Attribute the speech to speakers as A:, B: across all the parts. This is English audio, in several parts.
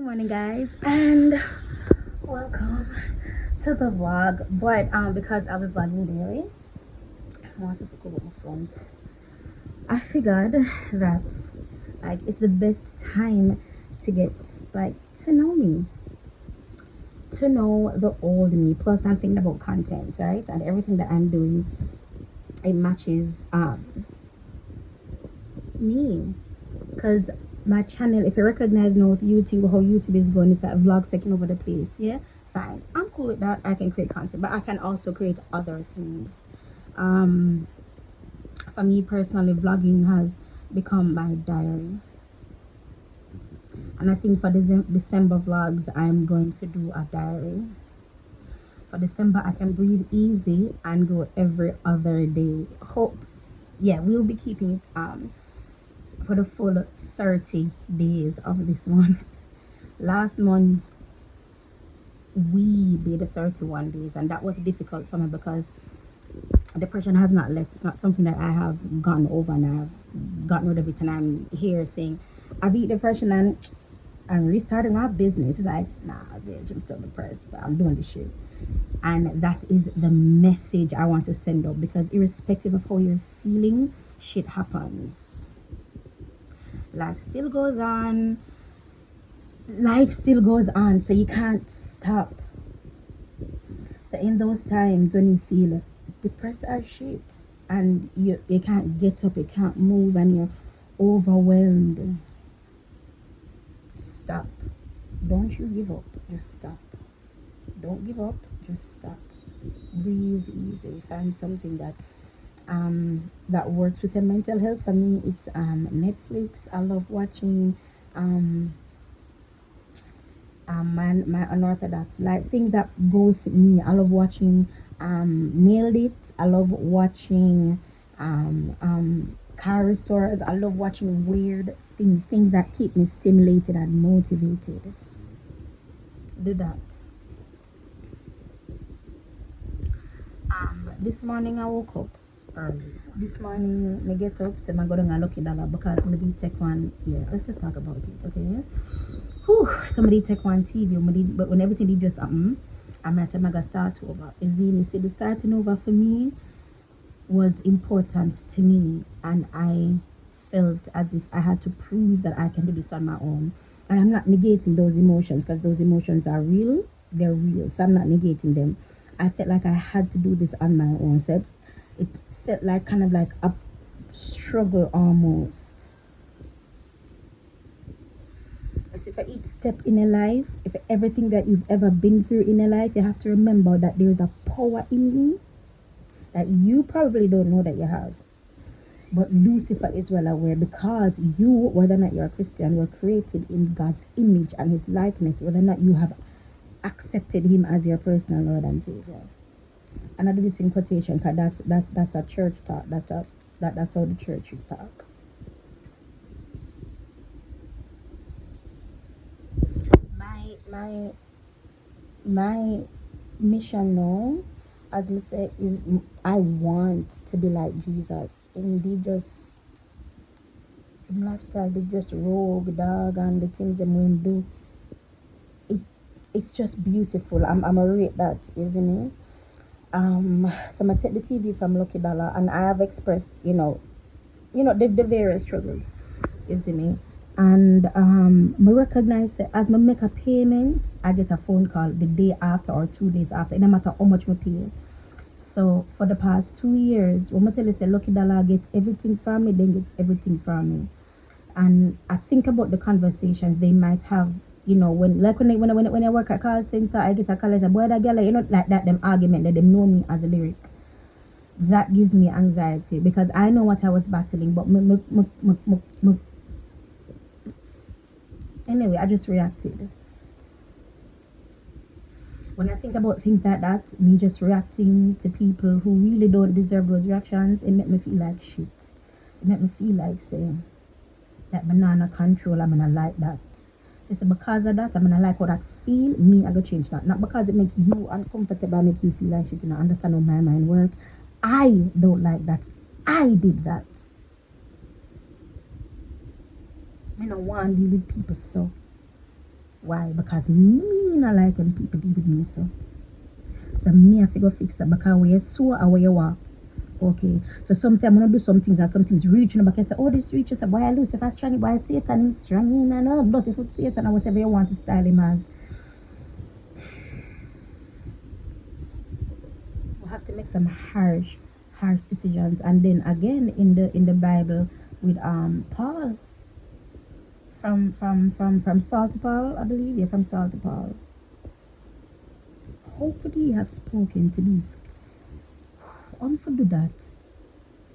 A: morning, guys, and welcome to the vlog. But because I was vlogging daily, I want to focus on my front. I figured that it's the best time to get to know me, to know the old me. Plus, I'm thinking about content, right? And everything that I'm doing, it matches me, because my channel, if you recognize now with YouTube how YouTube is going, it's that vlogs taking over the place. Yeah, fine, I'm cool with that. I can create content, but I can also create other things. For me personally, vlogging has become my diary, and I think for December vlogs I'm going to do a diary. For December I can breathe easy and go every other day. Hope, yeah, we'll be keeping it for the full 30 days of this month. Last month we did 31 days, and that was difficult for me because depression has not left. It's not something that I have gone over and I've gotten rid of it, and I'm here saying I beat depression and I'm restarting my business. It's like, nah, bitch, I'm still depressed, but I'm doing this shit. And that is the message I want to send up, because irrespective of how you're feeling, shit happens. Life still goes on. Life still goes on, so you can't stop. So in those times when you feel depressed as shit and you can't get up, you can't move, and you're overwhelmed, stop. Don't you give up, just stop. Don't give up, just stop. Breathe easy. Find something that that works with your mental health. For me, it's Netflix. I love watching my unorthodox, like things that go with me. I love watching Nailed It. I love watching car restores. I love watching weird things that keep me stimulated and motivated. Do that. This morning I woke up early. This morning me get up, say I go down a Lucky Dollar because somebody take one. Yeah, let's just talk about it, okay? Whew, somebody take one TV, but when everything did just happen, I said I gotta start over. You see, the starting over for me was important to me, and I felt as if I had to prove that I can do this on my own. And I'm not negating those emotions, because those emotions are real. They're real, so I'm not negating them. I felt like I had to do this on my own. So it felt like kind of like a struggle almost. As if for each step in a life, if everything that you've ever been through in a life, you have to remember that there is a power in you that you probably don't know that you have. But Lucifer is well aware, because you, whether or not you're a Christian, were created in God's image and his likeness, whether or not you have accepted him as your personal Lord and Savior. And I do this in quotation because that's a church talk. That's how the church should talk. My mission now, as I say, is I want to be like Jesus. And they just lifestyle, they just rogue dog, and the things them when do. It's just beautiful. I'm a rate that, isn't it? So I take the TV from Lucky Dollar, and I have expressed, the various struggles, isn't it? And I recognize that as I make a payment, I get a phone call the day after or 2 days after. It no matter how much I pay. So for the past 2 years, when I tell you say Lucky Dollar get everything from me, then get everything from me. And I think about the conversations they might have, when I work at call center, I get a call and say, boy, that girl, like that, them argument that they know me as a lyric. That gives me anxiety, because I know what I was battling, but anyway, I just reacted. When I think about things like that, me just reacting to people who really don't deserve those reactions, it make me feel like shit. It make me feel like saying that banana control, I'm gonna like that. So because of that, I'm gonna like how that feel, me I go change that. Not because it makes you uncomfortable, make you feel like shit, you know, understand how my mind work. I don't like that. I did that. I don't want to deal with people so. Why? Because me not like when people deal with me so. So me have to go fix that because we are so aware you are. Okay. So sometimes when I do some things and some things reach in the back and say, oh, this reaches a boy Lucifer strong, boy Satan is strong in and all bloody foot Satan or whatever you want to style him as. We have to make some harsh decisions. And then again in the Bible with Paul. From Saul to Paul, I believe. Yeah, from Saul to Paul. How could he have spoken to these? Do that.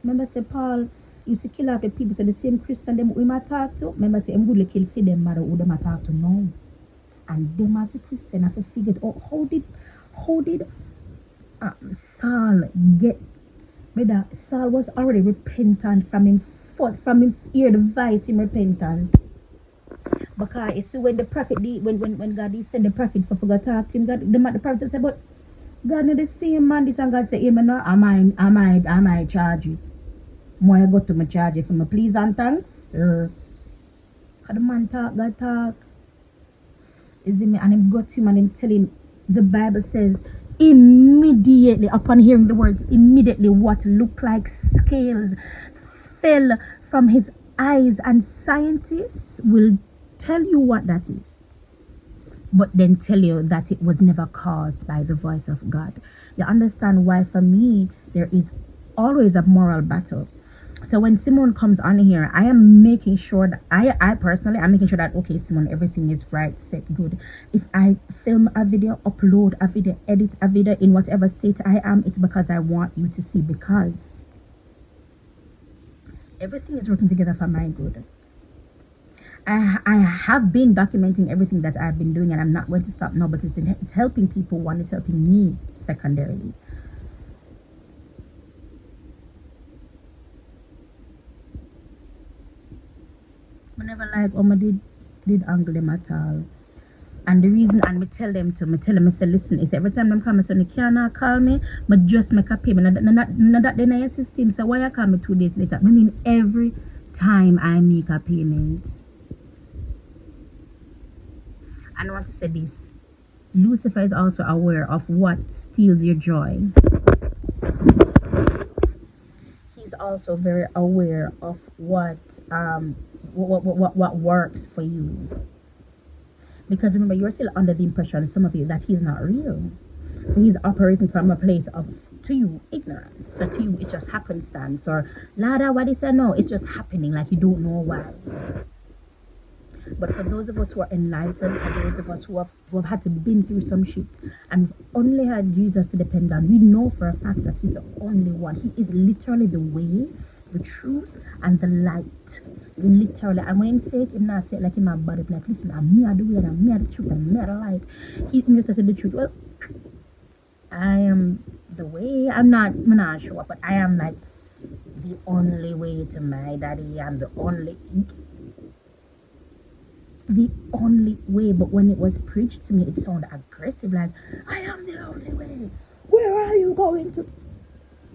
A: Remember, say Paul used to kill off the people. So the same Christian them we might talk to. Remember, say I'm good kill for them matter who them might talk to now. And them as a Christian have to figure out how did Saul get? Whether Saul was already repentant from him hear the voice him repentant. Because you see when the prophet when God send the prophet for God talk to him, God the prophet said, but God know the same man this and God say, hey, I might charge you. More I go to my charge you for my please and thanks. Because the man talk, God talk. Is it me? And him got him and him tell him, the Bible says, immediately upon hearing the words, immediately what looked like scales fell from his eyes, and scientists will tell you what that is, but then tell you that it was never caused by the voice of God. You understand why for me there is always a moral battle. So when Simone comes on here, I am making sure that I personally I'm making sure that okay, Simone, everything is right, set, good. If I film a video, upload a video, edit a video in whatever state I am, it's because I want you to see, because everything is working together for my good. I have been documenting everything that I've been doing, and I'm not going to stop now because it's helping people. One, it's helping me secondarily. I never like did angle them at all. And the reason, and me tell them, I say, listen, is every time them come, I say, you cannot call me, but just make a payment. Not that they know your system, so why you call me 2 days later? I mean, every time I make a payment. And I want to say this. Lucifer is also aware of what steals your joy. He's also very aware of what works for you. Because remember, you're still under the impression, some of you, that he's not real. So he's operating from a place of, to you, ignorance. So to you, it's just happenstance. Or, Lada, what is that? No, it's just happening, like you don't know why. But for those of us who are enlightened, for those of us who have had to been through some shit, and we've only had Jesus to depend on, we know for a fact that he's the only one. He is literally the way, the truth, and the light. Literally. And when he say it, him not say it like in my body, like, listen, I'm me the way, and I'm me the truth, and I'm me the light. He just said the truth. Well, I am the way. I'm not sure, but I am like the only way to my daddy. I'm the only way. But when it was preached to me, it sounded aggressive, like, I am the only way. Where are you going to?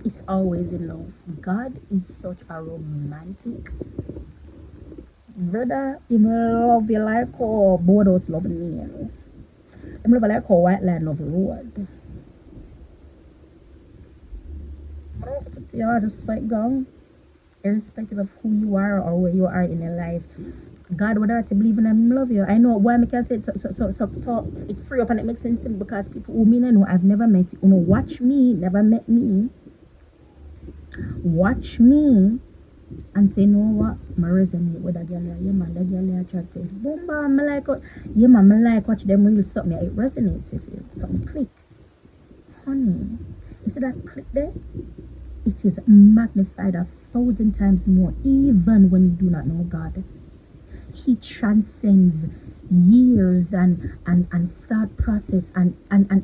A: It's always in love. God is such a romantic brother. He love you like how Bodos love me. He love like how White Line love road. You just like go, irrespective of who you are or where you are in your life. God would have to believe in him, love you. I know why I can say it, so it free up and it makes sense to me, because people who me know I've never met, you know, watch me, never met me, watch me and say, know what, I resonate with that girl. Yeah man, that girl I try to say, boom bam, I like what, yeah man, I like watch them real something, it resonates with you, something click. Honey, you see that click there? It is magnified 1,000 times more, even when you do not know God. He transcends years and thought process and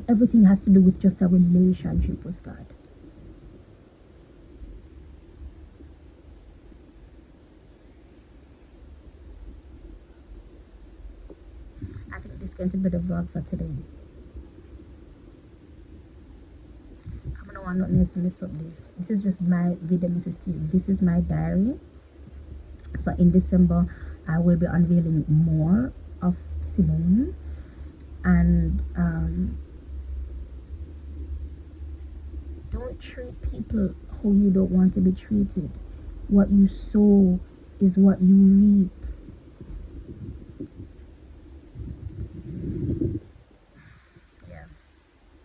A: everything has to do with just a relationship with God. I think this is going to be the vlog for today. Come on, not nice to mess up this. This is just my video message to you. This is my diary. So in December, I will be unveiling more of Simone. And don't treat people how you don't want to be treated. What you sow is what you reap. Yeah,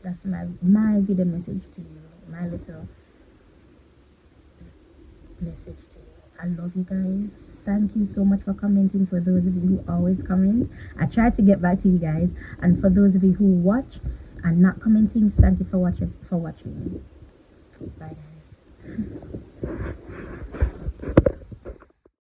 A: that's my video message to you, my little message to you. I love you guys. Thank you so much for commenting. For those of you who always comment, I try to get back to you guys. And for those of you who watch and not commenting, thank you for watching. Bye guys.